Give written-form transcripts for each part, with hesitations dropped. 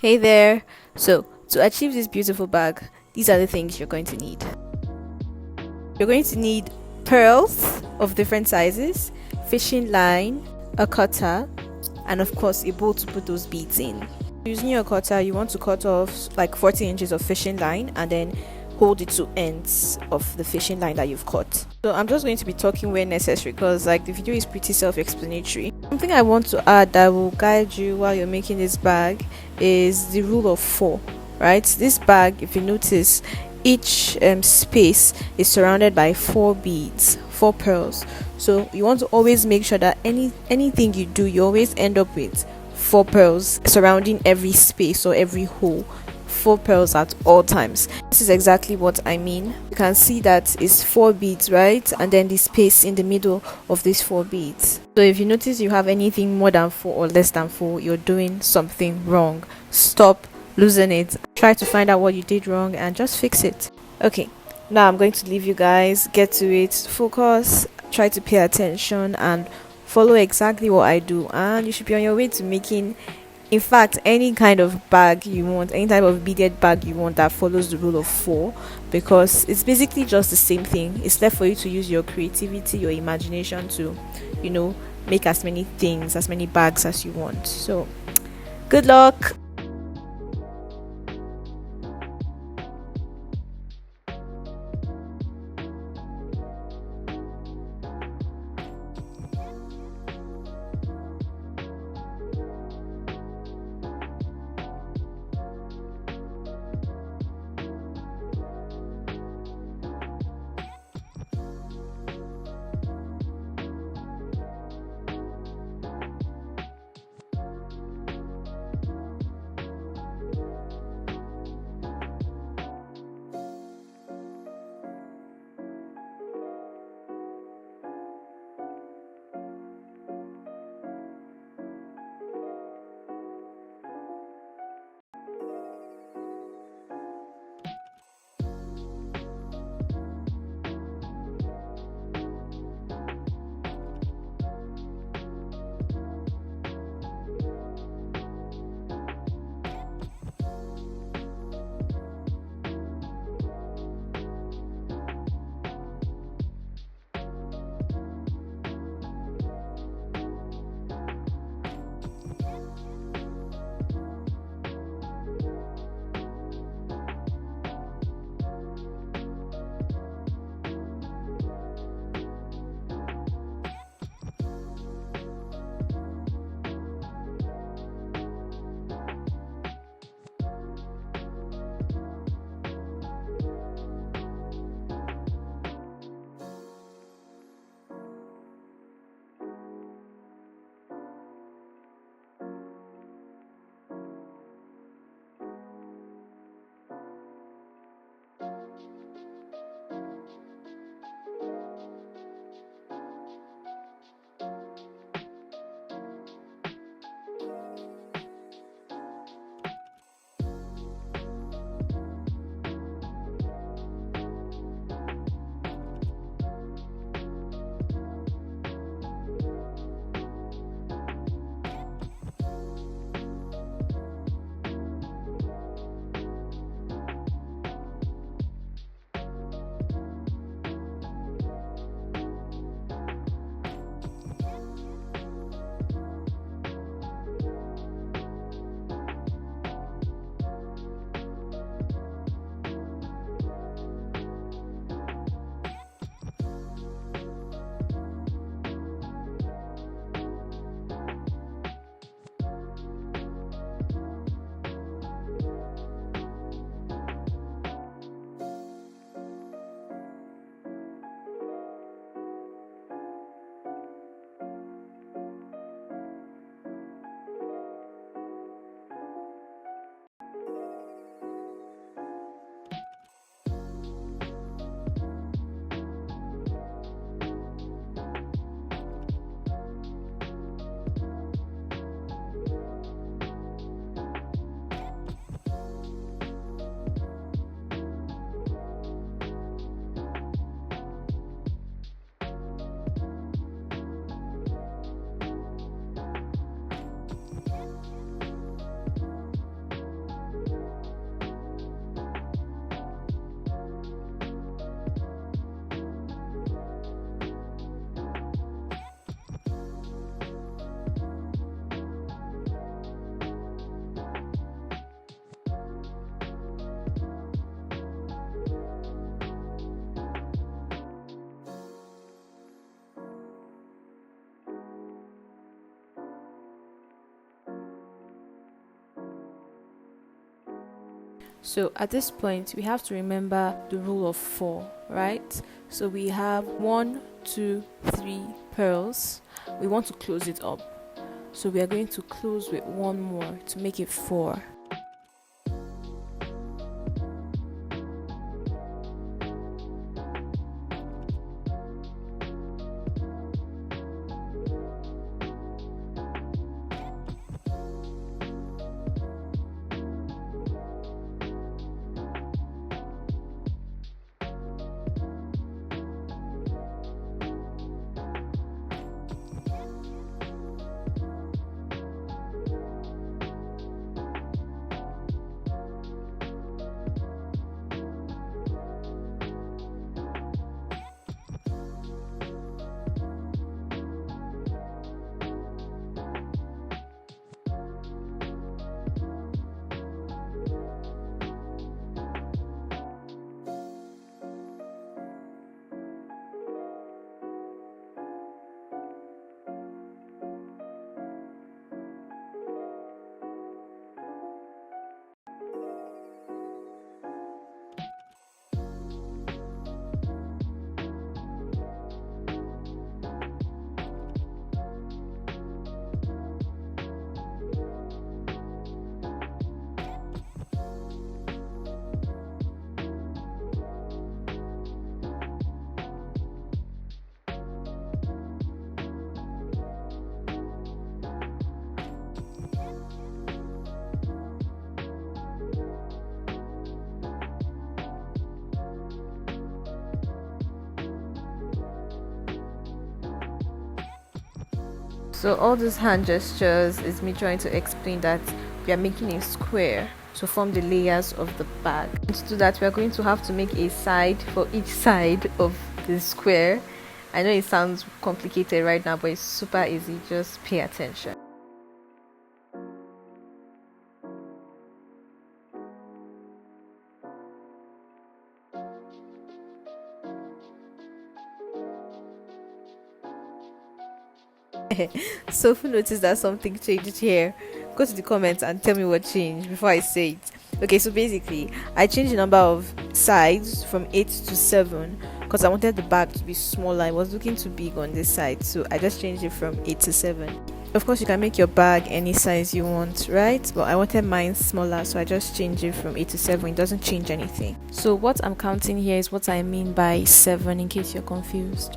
Hey there! So, to achieve this beautiful bag, these are the things you're going to need. You're going to need pearls of different sizes, fishing line, a cutter, and of course a bowl to put those beads in. Using your cutter, you want to cut off like 40 inches of fishing line and then hold the two ends of the fishing line that you've cut. So I'm just going to be talking where necessary because like the video is pretty self-explanatory. Something I want to add that will guide you while you're making this bag is the rule of 4, right? This bag, if you notice, each space is surrounded by 4 beads, 4 pearls. So you want to always make sure that anything you do, you always end up with 4 pearls surrounding every space or every hole. 4 pearls at all times. This is exactly what I mean. You can see that it's 4 beads, right? And then the space in the middle of these 4 beads. So if you notice you have anything more than 4 or less than 4, you're doing something wrong. Stop, loosen it, try to find out what you did wrong and just fix it. Okay, now I'm going to leave you guys, get to it, focus, try to pay attention and follow exactly what I do, and you should be on your way to making, in fact, any kind of bag you want, any type of beaded bag you want that follows the rule of 4, because it's basically just the same thing. It's left for you to use your creativity, your imagination to, make as many things, as many bags as you want. So good luck. So at this point, we have to remember the rule of 4, right? So we have 1, 2, 3 pearls. We want to close it up. So we are going to close with one more to make it 4. So all these hand gestures is me trying to explain that we are making a square to form the layers of the bag. And to do that, we are going to have to make a side for each side of the square. I know it sounds complicated right now, but it's super easy. Just pay attention. So if you notice that something changed here, go to the comments and tell me what changed before I say it. Okay, so basically I changed the number of sides from 8 to 7 because I wanted the bag to be smaller. It was looking too big on this side, so I just changed it from 8 to 7. Of course you can make your bag any size you want, right? But I wanted mine smaller, so I just changed it from 8 to 7. It doesn't change anything. So what I'm counting here is what I mean by 7, in case you're confused.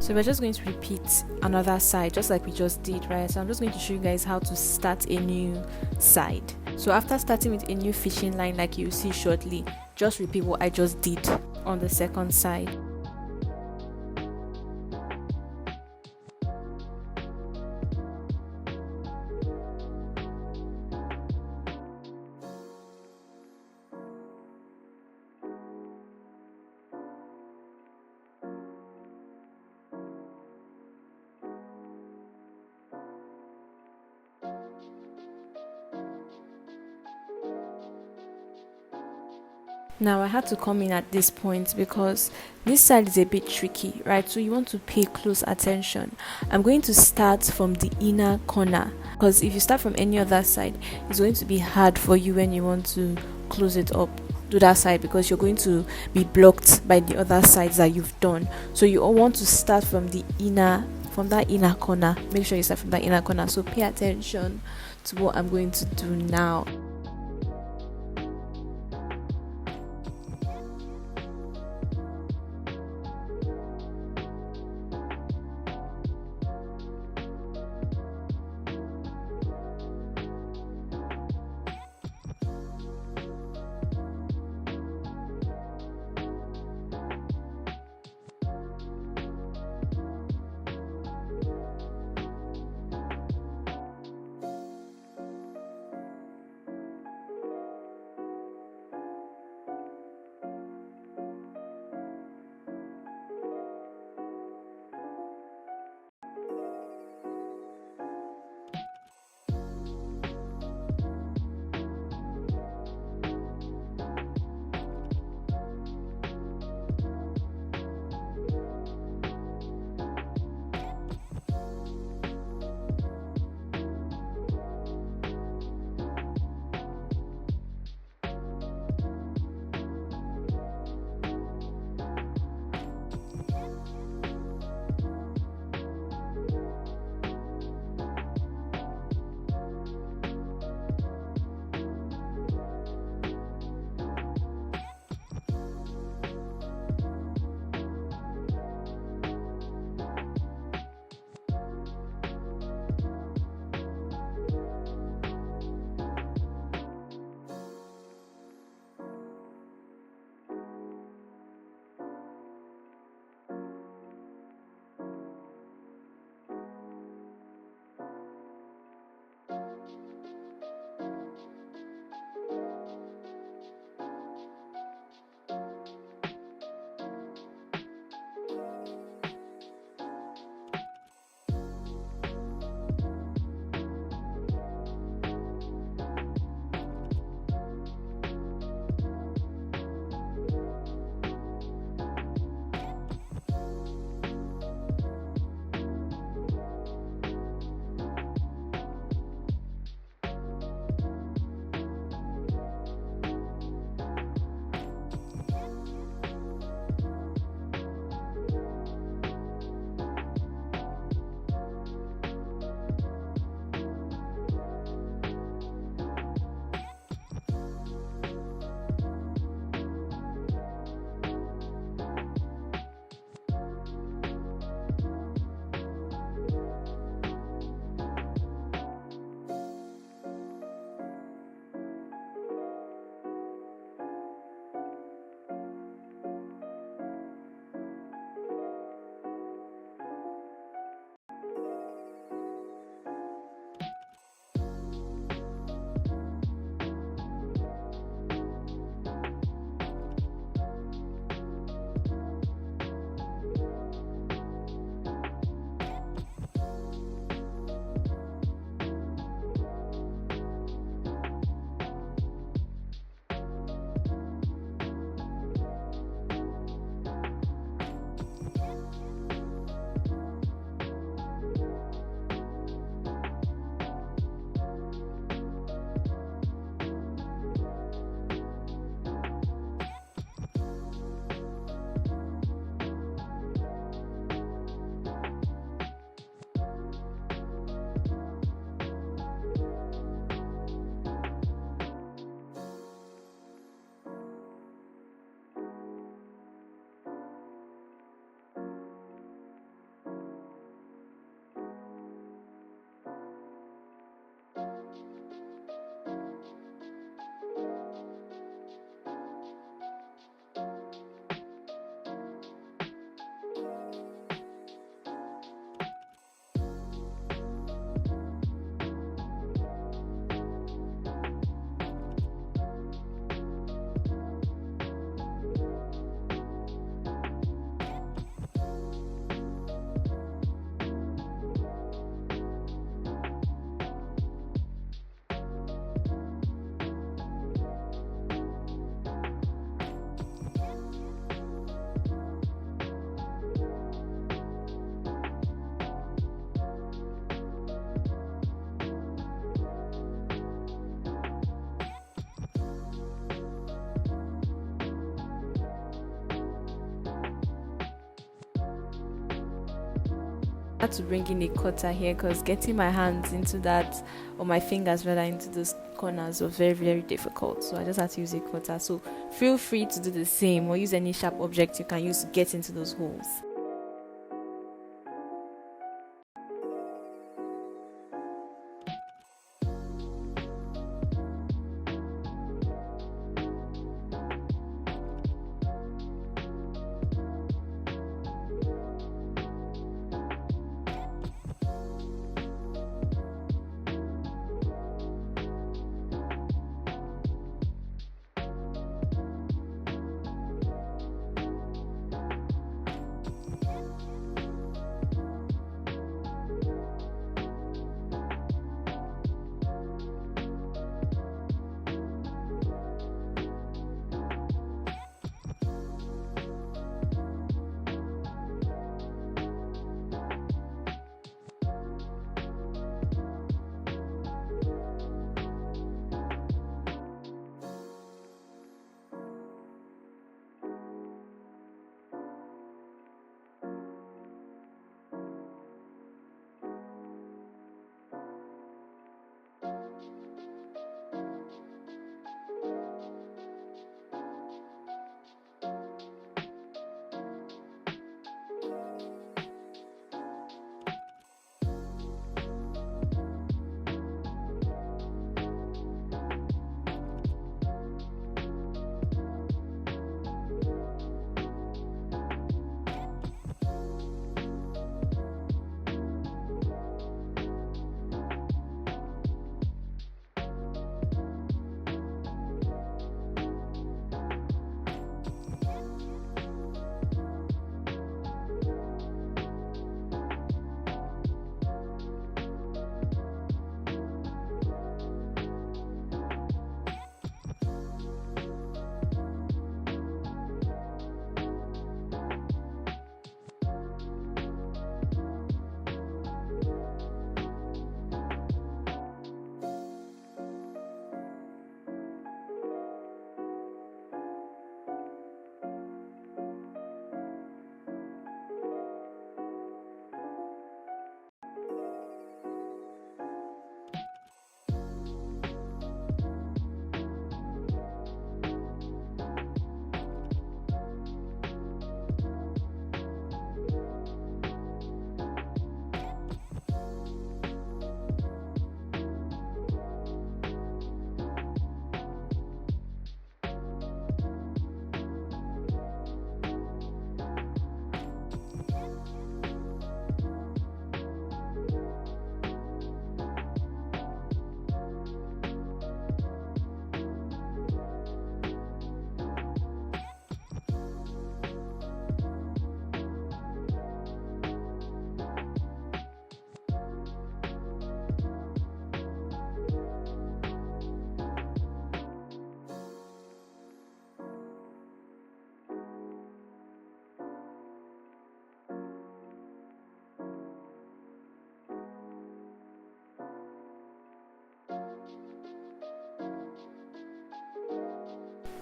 So we're just going to repeat another side just like we just did, right? So I'm just going to show you guys how to start a new side. So after starting with a new fishing line, like you see shortly, just repeat what I just did on the second side. Now I had to come in at this point because this side is a bit tricky, right? So you want to pay close attention. I'm going to start from the inner corner, because if you start from any other side, it's going to be hard for you when you want to close it up to that side, because you're going to be blocked by the other sides that you've done. So you all want to start from that inner corner. Make sure you start from that inner corner. So pay attention to what I'm going to do now. had to bring in a cutter here because getting my hands into that, or my fingers rather, into those corners was very, very difficult. So I just had to use a cutter. So feel free to do the same, or use any sharp object you can use to get into those holes.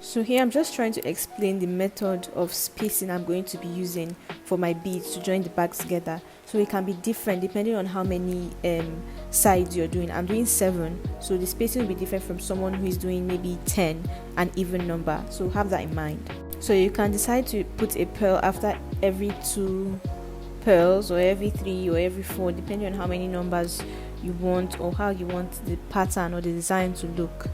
So here I'm just trying to explain the method of spacing I'm going to be using for my beads to join the bags together. So it can be different depending on how many sides you're doing. I'm doing 7, so the spacing will be different from someone who is doing maybe 10, an even number. So have that in mind. So you can decide to put a pearl after every 2 pearls, or every 3, or every 4, depending on how many numbers you want or how you want the pattern or the design to look.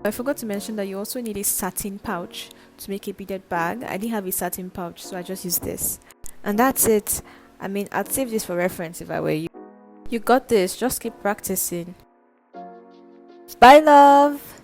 I forgot to mention that you also need a satin pouch to make a beaded bag. I didn't have a satin pouch, so I just used this. And that's it. I mean, I'd save this for reference if I were you. You got this, just keep practicing. Bye, love!